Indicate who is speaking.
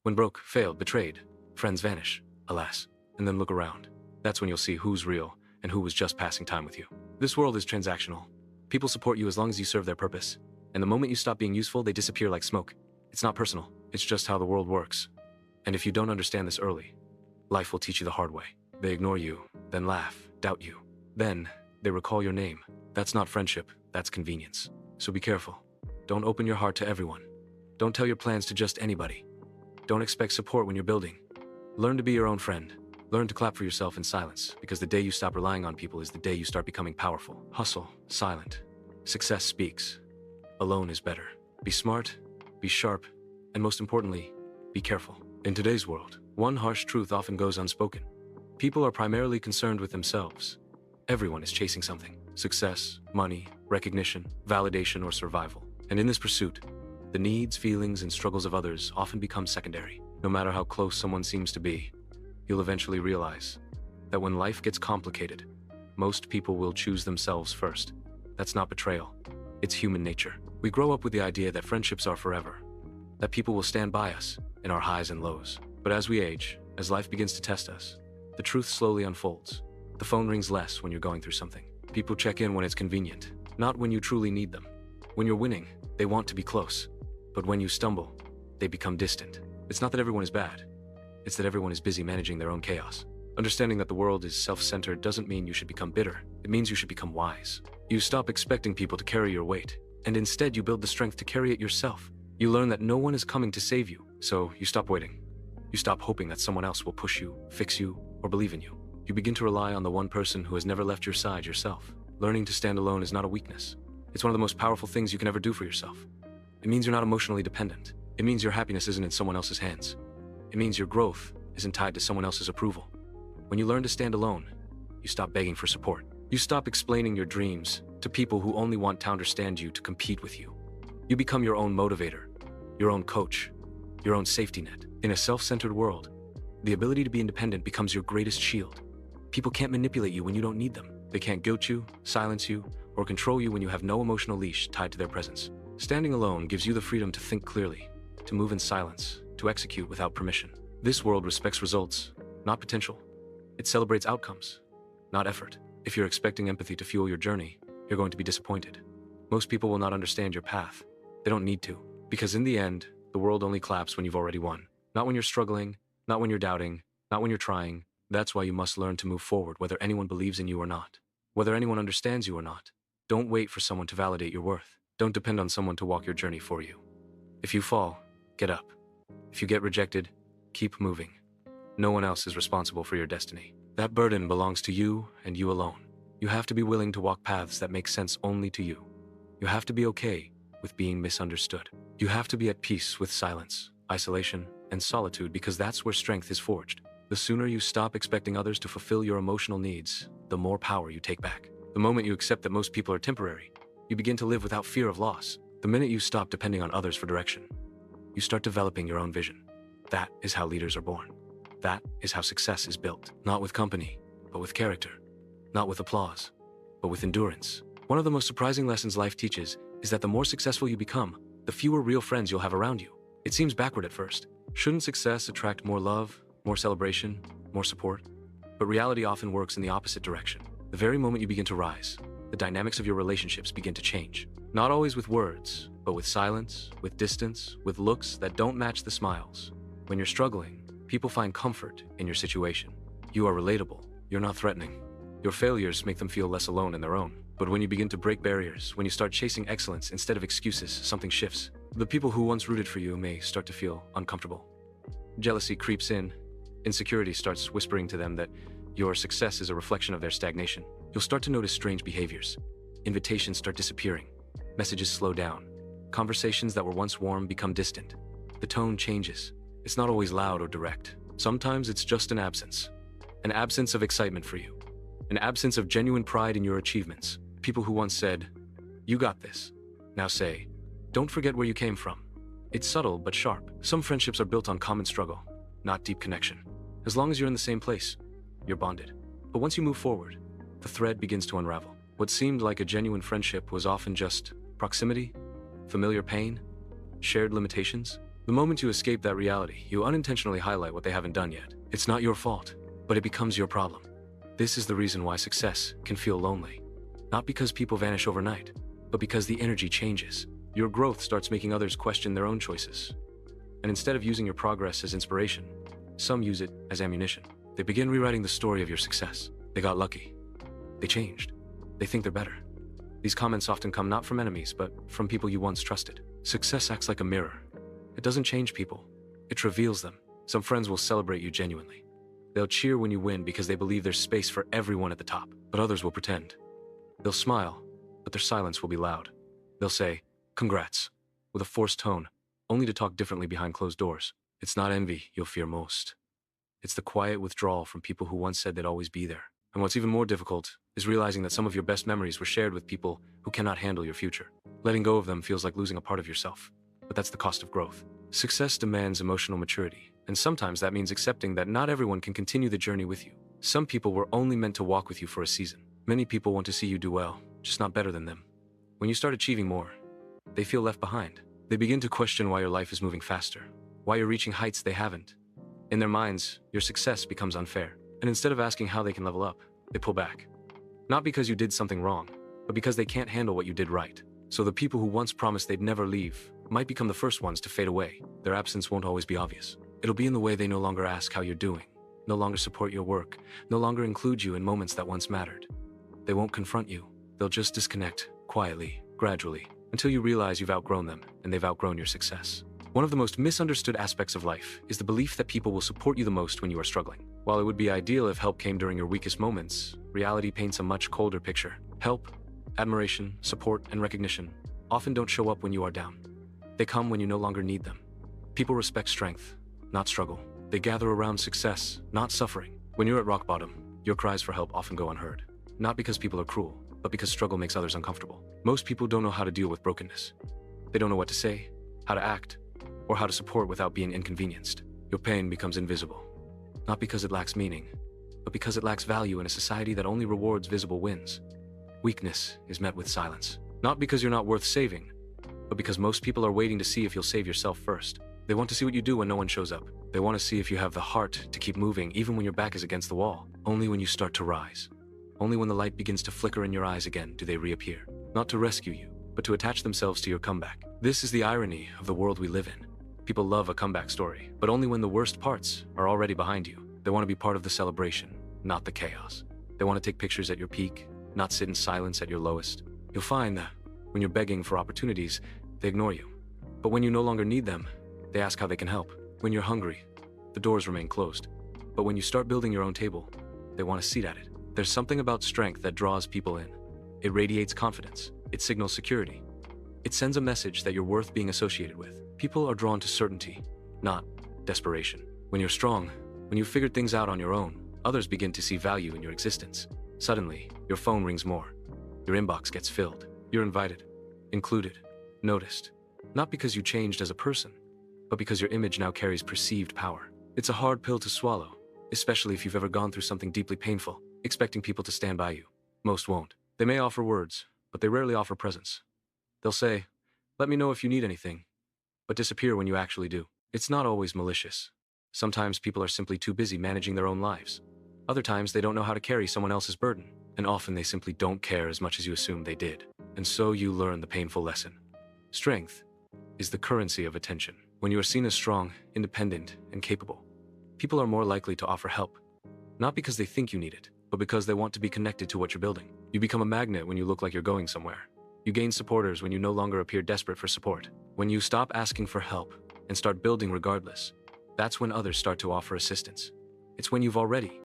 Speaker 1: When broke, failed, betrayed, friends vanish, alas, and then look around. That's when you'll see who's real and who was just passing time with you. This world is transactional. People support you as long as you serve their purpose. And the moment you stop being useful, they disappear like smoke. It's not personal. It's just how the world works. And if you don't understand this early, life will teach you the hard way. They ignore you, then laugh, doubt you. Then, they recall your name. That's not friendship, that's convenience. So be careful. Don't open your heart to everyone. Don't tell your plans to just anybody. Don't expect support when you're building. Learn to be your own friend. Learn to clap for yourself in silence, because the day you stop relying on people is the day you start becoming powerful. Hustle, silent. Success speaks. Alone is better. Be smart, be sharp, and most importantly, be careful. In today's world, one harsh truth often goes unspoken. People are primarily concerned with themselves. Everyone is chasing something: success, money, recognition, validation, or survival. And in this pursuit, the needs, feelings, and struggles of others often become secondary. No matter how close someone seems to be, you'll eventually realize that when life gets complicated, most people will choose themselves first. That's not betrayal. It's human nature. We grow up with the idea that friendships are forever, that people will stand by us in our highs and lows. But as we age, as life begins to test us, the truth slowly unfolds. The phone rings less when you're going through something. People check in when it's convenient, not when you truly need them. When you're winning, they want to be close. But when you stumble, they become distant. It's not that everyone is bad. It's that everyone is busy managing their own chaos. Understanding that the world is self-centered doesn't mean you should become bitter. It means you should become wise. You stop expecting people to carry your weight, and instead you build the strength to carry it yourself. You learn that no one is coming to save you, so you stop waiting. You stop hoping that someone else will push you, fix you, or believe in you. You begin to rely on the one person who has never left your side, yourself. Learning to stand alone is not a weakness. It's one of the most powerful things you can ever do for yourself. It means you're not emotionally dependent. It means your happiness isn't in someone else's hands. It means your growth isn't tied to someone else's approval. When you learn to stand alone, you stop begging for support. You stop explaining your dreams to people who only want to understand you to compete with you. You become your own motivator, your own coach, your own safety net. In a self-centered world, the ability to be independent becomes your greatest shield. People can't manipulate you when you don't need them. They can't guilt you, silence you, or control you when you have no emotional leash tied to their presence. Standing alone gives you the freedom to think clearly, to move in silence, to execute without permission. This world respects results, not potential. It celebrates outcomes, not effort. If you're expecting empathy to fuel your journey, you're going to be disappointed. Most people will not understand your path. They don't need to, because in the end, the world only claps when you've already won. Not when you're struggling, not when you're doubting, not when you're trying. That's why you must learn to move forward whether anyone believes in you or not, whether anyone understands you or not. Don't wait for someone to validate your worth. Don't depend on someone to walk your journey for you. If you fall, get up. If you get rejected, keep moving. No one else is responsible for your destiny. That burden belongs to you and you alone. You have to be willing to walk paths that make sense only to you. You have to be okay with being misunderstood. You have to be at peace with silence, isolation, and solitude, because that's where strength is forged. The sooner you stop expecting others to fulfill your emotional needs, the more power you take back. The moment you accept that most people are temporary, you begin to live without fear of loss. The minute you stop depending on others for direction, you start developing your own vision. That is how leaders are born. That is how success is built. Not with company, but with character. Not with applause, but with endurance. One of the most surprising lessons life teaches is that the more successful you become, the fewer real friends you'll have around you. It seems backward at first. Shouldn't success attract more love, more celebration, more support? But reality often works in the opposite direction. The very moment you begin to rise, the dynamics of your relationships begin to change. Not always with words, but with silence, with distance, with looks that don't match the smiles. When you're struggling, people find comfort in your situation. You are relatable. You're not threatening. Your failures make them feel less alone in their own. But when you begin to break barriers, when you start chasing excellence instead of excuses, something shifts. The people who once rooted for you may start to feel uncomfortable. Jealousy creeps in. Insecurity starts whispering to them that your success is a reflection of their stagnation. You'll start to notice strange behaviors. Invitations start disappearing. Messages slow down. Conversations that were once warm become distant. The tone changes. It's not always loud or direct. Sometimes it's just an absence. An absence of excitement for you. An absence of genuine pride in your achievements. People who once said, "You got this," now say, "Don't forget where you came from." It's subtle but sharp. Some friendships are built on common struggle, not deep connection. As long as you're in the same place, you're bonded. But once you move forward, the thread begins to unravel. What seemed like a genuine friendship was often just proximity, familiar pain, shared limitations. The moment you escape that reality, you unintentionally highlight what they haven't done yet. It's not your fault, but it becomes your problem. This is the reason why success can feel lonely. Not because people vanish overnight, but because the energy changes. Your growth starts making others question their own choices. And instead of using your progress as inspiration, some use it as ammunition. They begin rewriting the story of your success. They got lucky. They changed. They think they're better. These comments often come not from enemies, but from people you once trusted. Success acts like a mirror. It doesn't change people. It reveals them. Some friends will celebrate you genuinely. They'll cheer when you win because they believe there's space for everyone at the top, but others will pretend. They'll smile, but their silence will be loud. They'll say, "Congrats," with a forced tone, only to talk differently behind closed doors. It's not envy you'll fear most. It's the quiet withdrawal from people who once said they'd always be there. And what's even more difficult is realizing that some of your best memories were shared with people who cannot handle your future. Letting go of them feels like losing a part of yourself, but that's the cost of growth. Success demands emotional maturity, and sometimes that means accepting that not everyone can continue the journey with you. Some people were only meant to walk with you for a season. Many people want to see you do well, just not better than them. When you start achieving more, they feel left behind. They begin to question why your life is moving faster, why you're reaching heights they haven't. In their minds, your success becomes unfair, and instead of asking how they can level up, they pull back. Not because you did something wrong, but because they can't handle what you did right. So the people who once promised they'd never leave might become the first ones to fade away. Their absence won't always be obvious. It'll be in the way they no longer ask how you're doing, no longer support your work, no longer include you in moments that once mattered. They won't confront you. They'll just disconnect, quietly, gradually, until you realize you've outgrown them and they've outgrown your success. One of the most misunderstood aspects of life is the belief that people will support you the most when you are struggling. While it would be ideal if help came during your weakest moments, reality paints a much colder picture. Help, admiration, support, and recognition often don't show up when you are down. They come when you no longer need them. People respect strength, not struggle. They gather around success, not suffering. When you're at rock bottom, your cries for help often go unheard. Not because people are cruel, but because struggle makes others uncomfortable. Most people don't know how to deal with brokenness. They don't know what to say, how to act, or how to support without being inconvenienced. Your pain becomes invisible. Not because it lacks meaning, but because it lacks value in a society that only rewards visible wins. Weakness is met with silence. Not because you're not worth saving, but because most people are waiting to see if you'll save yourself first. They want to see what you do when no one shows up. They want to see if you have the heart to keep moving even when your back is against the wall. Only when you start to rise, only when the light begins to flicker in your eyes again do they reappear. Not to rescue you, but to attach themselves to your comeback. This is the irony of the world we live in. People love a comeback story, but only when the worst parts are already behind you. They want to be part of the celebration, not the chaos. They want to take pictures at your peak, not sit in silence at your lowest. You'll find that when you're begging for opportunities, they ignore you. But when you no longer need them, they ask how they can help. When you're hungry, the doors remain closed. But when you start building your own table, they want a seat at it. There's something about strength that draws people in. It radiates confidence. It signals security. It sends a message that you're worth being associated with. People are drawn to certainty, not desperation. When you're strong, when you've figured things out on your own, others begin to see value in your existence. Suddenly, your phone rings more. Your inbox gets filled. You're invited, included, noticed. Not because you changed as a person, but because your image now carries perceived power. It's a hard pill to swallow, especially if you've ever gone through something deeply painful, expecting people to stand by you. Most won't. They may offer words, but they rarely offer presence. They'll say, "Let me know if you need anything," but disappear when you actually do. It's not always malicious. Sometimes people are simply too busy managing their own lives. Other times they don't know how to carry someone else's burden, and often they simply don't care as much as you assume they did. And so you learn the painful lesson. Strength is the currency of attention. When you are seen as strong, independent, and capable, people are more likely to offer help. Not because they think you need it, but because they want to be connected to what you're building. You become a magnet when you look like you're going somewhere. You gain supporters when you no longer appear desperate for support. When you stop asking for help and start building regardless, that's when others start to offer assistance. It's when you've already